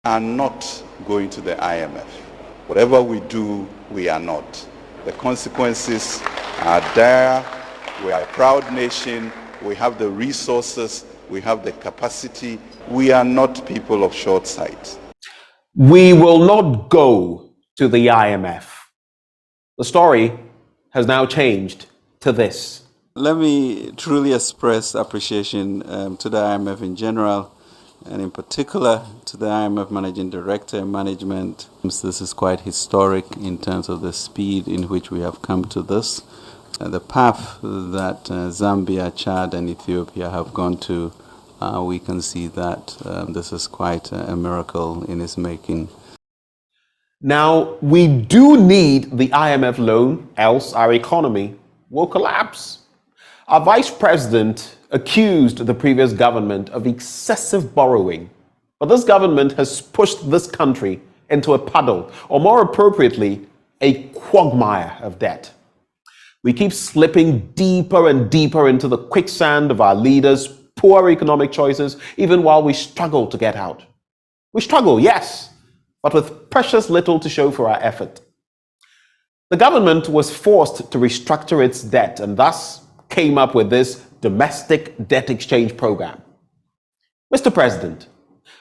are not going to the IMF. Whatever we do, we are not. The consequences are dire. We are a proud nation. We have the resources. We have the capacity. We are not people of short sight. We will not go to the IMF. The story has now changed to this. Let me truly express appreciation to the IMF in general, and in particular to the IMF Managing Director and management. This is quite historic in terms of the speed in which we have come to this. The path that Zambia, Chad and Ethiopia have gone to, we can see that this is quite a miracle in its making. Now, we do need the IMF loan, else our economy will collapse. Our vice president accused the previous government of excessive borrowing, but this government has pushed this country into a puddle, or more appropriately, a quagmire of debt. We keep slipping deeper and deeper into the quicksand of our leaders' poor economic choices, even while we struggle to get out. We struggle, yes, but with precious little to show for our effort. The government was forced to restructure its debt and thus came up with this domestic debt exchange program. Mr. President,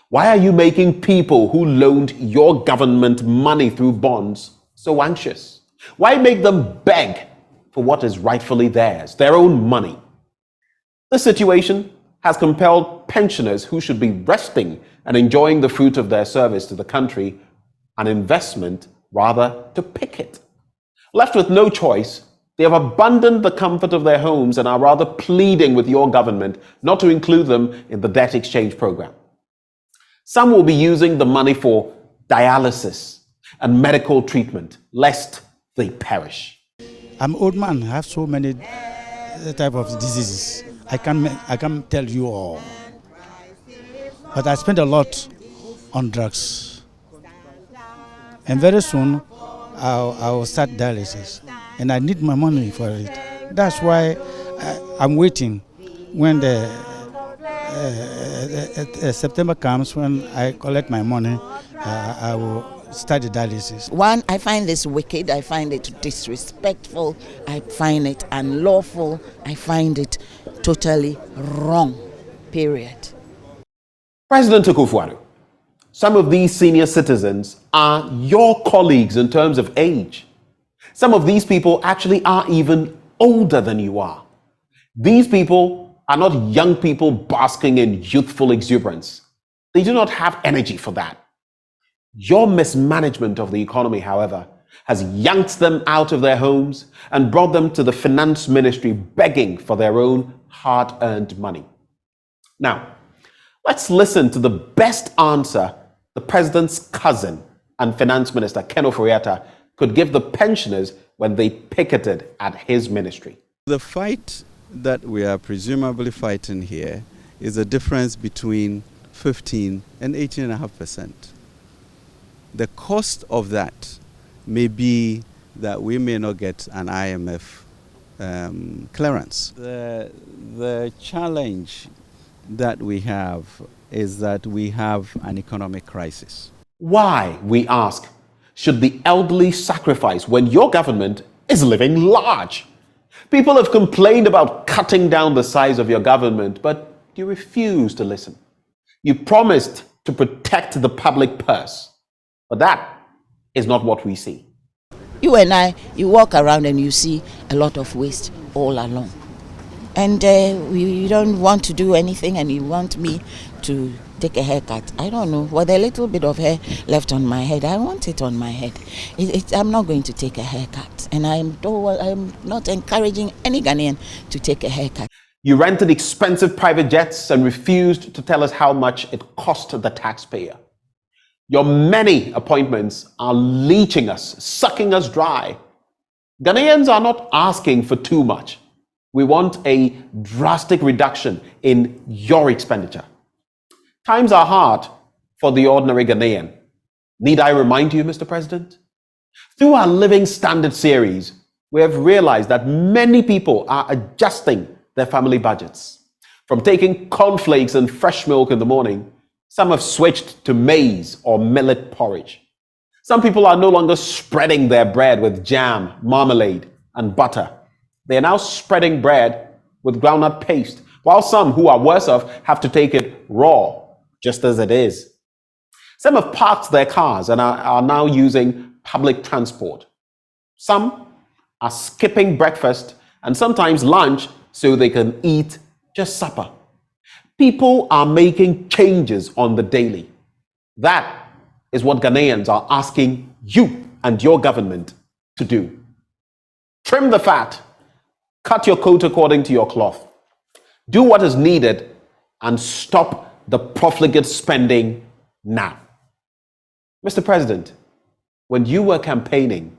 why are you making people who loaned your government money through bonds so anxious? Why make them beg for what is rightfully theirs, their own money? This situation has compelled pensioners who should be resting and enjoying the fruit of their service to the country, an investment rather, to picket. Left with no choice, they have abandoned the comfort of their homes and are rather pleading with your government not to include them in the debt exchange program. Some will be using the money for dialysis and medical treatment, lest they perish. I'm an old man. I have so many type of diseases. I can't tell you all. But I spend a lot on drugs. And very soon, I will start dialysis. And I need my money for it. That's why I'm waiting. When the September comes, when I collect my money, I will start the dialysis. One, I find this wicked. I find it disrespectful. I find it unlawful. I find it totally wrong, period. President Akufo-Addo, some of these senior citizens are your colleagues in terms of age. Some of these people actually are even older than you are. These people are not young people basking in youthful exuberance. They do not have energy for that. Your mismanagement of the economy, however, has yanked them out of their homes and brought them to the finance ministry begging for their own hard-earned money. Now, let's listen to the best answer the president's cousin and finance minister, Ken Ofori-Atta, could give the pensioners when they picketed at his ministry. The fight that we are presumably fighting here is a difference between 15 and 18.5%. The cost of that may be that we may not get an IMF clearance. The challenge that we have is that we have an economic crisis. Why, we ask, should the elderly sacrifice when your government is living large? People have complained about cutting down the size of your government, but you refuse to listen. You promised to protect the public purse, but that is not what we see. You and I, you walk around and you see a lot of waste all along. And you don't want to do anything and you want me to take a haircut. I don't know. With a little bit of hair left on my head, I want it on my head. I'm not going to take a haircut. And I'm not encouraging any Ghanaian to take a haircut. You rented expensive private jets and refused to tell us how much it cost the taxpayer. Your many appointments are leeching us, sucking us dry. Ghanaians are not asking for too much. We want a drastic reduction in your expenditure. Times are hard for the ordinary Ghanaian. Need I remind you, Mr. President? Through our Living Standard series, we have realized that many people are adjusting their family budgets. From taking cornflakes and fresh milk in the morning Some have switched to maize or millet porridge. Some people are no longer spreading their bread with jam, marmalade, and butter. They are now spreading bread with groundnut paste, while some who are worse off have to take it raw, just as it is. Some have parked their cars and are now using public transport. Some are skipping breakfast and sometimes lunch so they can eat just supper. People are making changes on the daily. That is what Ghanaians are asking you and your government to do. Trim the fat, cut your coat according to your cloth. Do what is needed and stop the profligate spending now. Mr. President, when you were campaigning,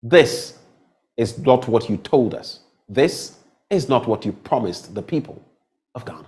this is not what you told us. This is not what you promised the people of Ghana.